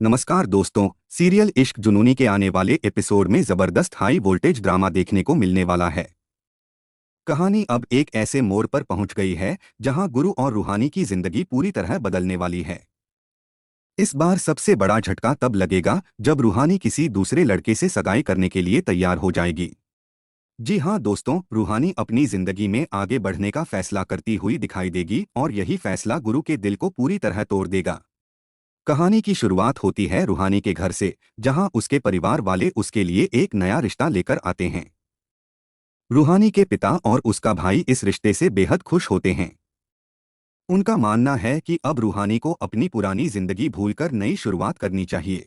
नमस्कार दोस्तों, सीरियल इश्क जुनूनी के आने वाले एपिसोड में जबरदस्त हाई वोल्टेज ड्रामा देखने को मिलने वाला है। कहानी अब एक ऐसे मोड़ पर पहुंच गई है जहां गुरु और रूहानी की जिंदगी पूरी तरह बदलने वाली है। इस बार सबसे बड़ा झटका तब लगेगा जब रूहानी किसी दूसरे लड़के से सगाई करने के लिए तैयार हो जाएगी। जी हाँ दोस्तों, रूहानी अपनी जिंदगी में आगे बढ़ने का फैसला करती हुई दिखाई देगी और यही फैसला गुरु के दिल को पूरी तरह तोड़ देगा। कहानी की शुरुआत होती है रूहानी के घर से, जहां उसके परिवार वाले उसके लिए एक नया रिश्ता लेकर आते हैं। रूहानी के पिता और उसका भाई इस रिश्ते से बेहद खुश होते हैं। उनका मानना है कि अब रूहानी को अपनी पुरानी जिंदगी भूलकर नई शुरुआत करनी चाहिए।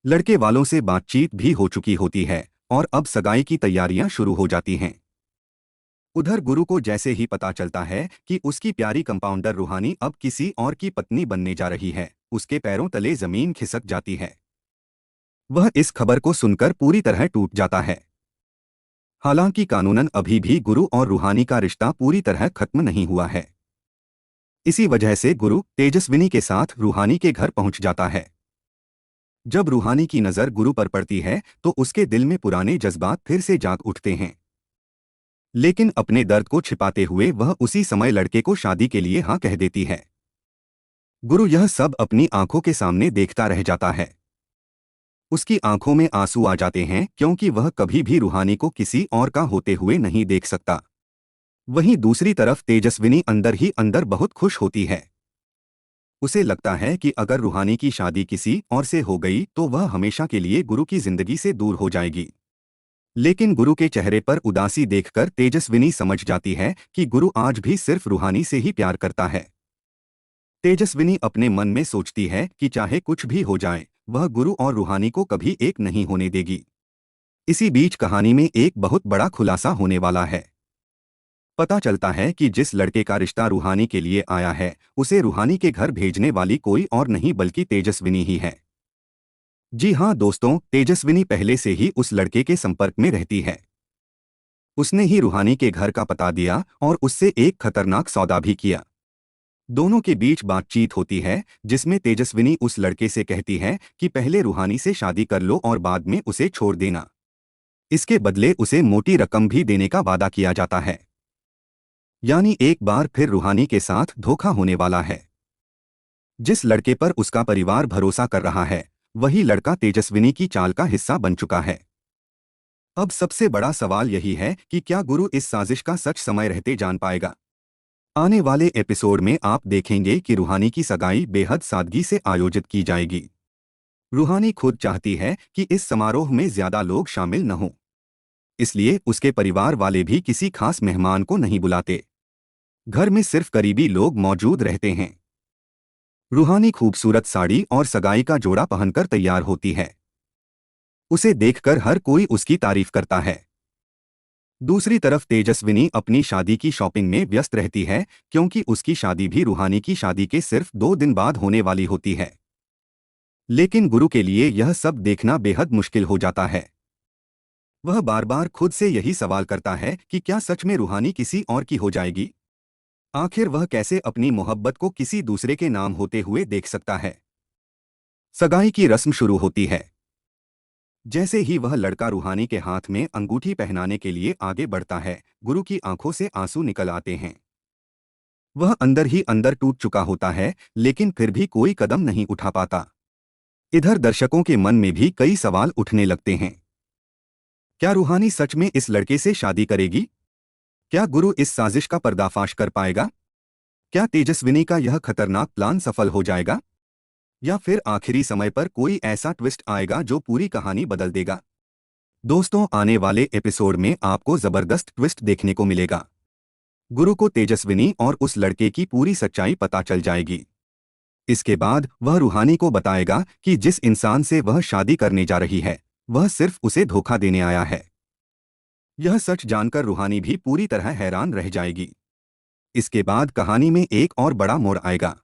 लड़के वालों से बातचीत भी हो चुकी होती है और अब सगाई की तैयारियां शुरू हो जाती हैं। उधर गुरु को जैसे ही पता चलता है कि उसकी प्यारी कंपाउंडर रूहानी अब किसी और की पत्नी बनने जा रही है, उसके पैरों तले जमीन खिसक जाती है। वह इस खबर को सुनकर पूरी तरह टूट जाता है। हालांकि कानूनन अभी भी गुरु और रूहानी का रिश्ता पूरी तरह खत्म नहीं हुआ है। इसी वजह से गुरु तेजस्विनी के साथ रूहानी के घर पहुंच जाता है। जब रूहानी की नज़र गुरु पर पड़ती है तो उसके दिल में पुराने जज्बात फिर से जाग उठते हैं। लेकिन अपने दर्द को छिपाते हुए वह उसी समय लड़के को शादी के लिए हाँ कह देती है। गुरु यह सब अपनी आंखों के सामने देखता रह जाता है। उसकी आंखों में आंसू आ जाते हैं क्योंकि वह कभी भी रूहानी को किसी और का होते हुए नहीं देख सकता। वहीं दूसरी तरफ तेजस्विनी अंदर ही अंदर बहुत खुश होती है। उसे लगता है कि अगर रूहानी की शादी किसी और से हो गई तो वह हमेशा के लिए गुरु की जिंदगी से दूर हो जाएगी। लेकिन गुरु के चेहरे पर उदासी देखकर तेजस्विनी समझ जाती है कि गुरु आज भी सिर्फ रूहानी से ही प्यार करता है। तेजस्विनी अपने मन में सोचती है कि चाहे कुछ भी हो जाए, वह गुरु और रूहानी को कभी एक नहीं होने देगी। इसी बीच कहानी में एक बहुत बड़ा खुलासा होने वाला है। पता चलता है कि जिस लड़के का रिश्ता रूहानी के लिए आया है, उसे रूहानी के घर भेजने वाली कोई और नहीं बल्कि तेजस्विनी ही है। जी हाँ दोस्तों, तेजस्विनी पहले से ही उस लड़के के संपर्क में रहती है। उसने ही रूहानी के घर का पता दिया और उससे एक खतरनाक सौदा भी किया। दोनों के बीच बातचीत होती है जिसमें तेजस्विनी उस लड़के से कहती है कि पहले रूहानी से शादी कर लो और बाद में उसे छोड़ देना। इसके बदले उसे मोटी रकम भी देने का वादा किया जाता है। यानी एक बार फिर रूहानी के साथ धोखा होने वाला है। जिस लड़के पर उसका परिवार भरोसा कर रहा है, वही लड़का तेजस्विनी की चाल का हिस्सा बन चुका है। अब सबसे बड़ा सवाल यही है कि क्या गुरु इस साजिश का सच समय रहते जान पाएगा। आने वाले एपिसोड में आप देखेंगे कि रूहानी की सगाई बेहद सादगी से आयोजित की जाएगी। रूहानी खुद चाहती है कि इस समारोह में ज्यादा लोग शामिल न हों, इसलिए उसके परिवार वाले भी किसी खास मेहमान को नहीं बुलाते। घर में सिर्फ करीबी लोग मौजूद रहते हैं। रूहानी खूबसूरत साड़ी और सगाई का जोड़ा पहनकर तैयार होती है। उसे देखकर हर कोई उसकी तारीफ करता है। दूसरी तरफ तेजस्विनी अपनी शादी की शॉपिंग में व्यस्त रहती है क्योंकि उसकी शादी भी रूहानी की शादी के सिर्फ 2 दिन बाद होने वाली होती है। लेकिन गुरु के लिए यह सब देखना बेहद मुश्किल हो जाता है। वह बार बार खुद से यही सवाल करता है कि क्या सच में रूहानी किसी और की हो जाएगी। आखिर वह कैसे अपनी मोहब्बत को किसी दूसरे के नाम होते हुए देख सकता है। सगाई की रस्म शुरू होती है। जैसे ही वह लड़का रूहानी के हाथ में अंगूठी पहनाने के लिए आगे बढ़ता है, गुरु की आंखों से आंसू निकल आते हैं। वह अंदर ही अंदर टूट चुका होता है, लेकिन फिर भी कोई कदम नहीं उठा पाता। इधर दर्शकों के मन में भी कई सवाल उठने लगते हैं। क्या रूहानी सच में इस लड़के से शादी करेगी? क्या गुरु इस साजिश का पर्दाफाश कर पाएगा? क्या तेजस्विनी का यह खतरनाक प्लान सफल हो जाएगा? या फिर आखिरी समय पर कोई ऐसा ट्विस्ट आएगा जो पूरी कहानी बदल देगा? दोस्तों, आने वाले एपिसोड में आपको जबरदस्त ट्विस्ट देखने को मिलेगा। गुरु को तेजस्विनी और उस लड़के की पूरी सच्चाई पता चल जाएगी। इसके बाद वह रूहानी को बताएगा कि जिस इंसान से वह शादी करने जा रही है, वह सिर्फ उसे धोखा देने आया है। यह सच जानकर रूहानी भी पूरी तरह हैरान रह जाएगी। इसके बाद कहानी में एक और बड़ा मोड़ आएगा।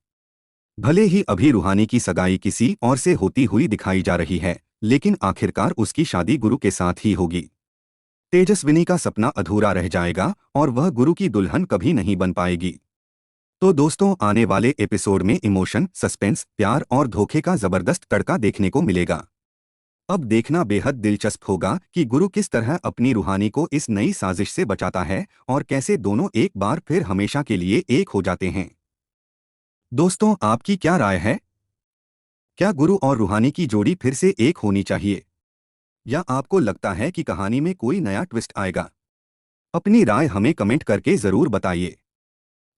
भले ही अभी रूहानी की सगाई किसी और से होती हुई दिखाई जा रही है, लेकिन आखिरकार उसकी शादी गुरु के साथ ही होगी। तेजस्विनी का सपना अधूरा रह जाएगा और वह गुरु की दुल्हन कभी नहीं बन पाएगी। तो दोस्तों, आने वाले एपिसोड में इमोशन, सस्पेंस, प्यार और धोखे का जबरदस्त तड़का देखने को मिलेगा। अब देखना बेहद दिलचस्प होगा कि गुरु किस तरह अपनी रूहानी को इस नई साजिश से बचाता है और कैसे दोनों एक बार फिर हमेशा के लिए एक हो जाते हैं। दोस्तों, आपकी क्या राय है? क्या गुरु और रूहानी की जोड़ी फिर से एक होनी चाहिए, या आपको लगता है कि कहानी में कोई नया ट्विस्ट आएगा? अपनी राय हमें कमेंट करके ज़रूर बताइए।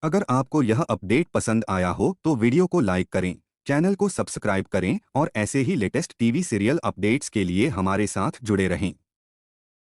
अगर आपको यह अपडेट पसंद आया हो तो वीडियो को लाइक करें, चैनल को सब्सक्राइब करें और ऐसे ही लेटेस्ट टीवी सीरियल अपडेट्स के लिए हमारे साथ जुड़े रहें।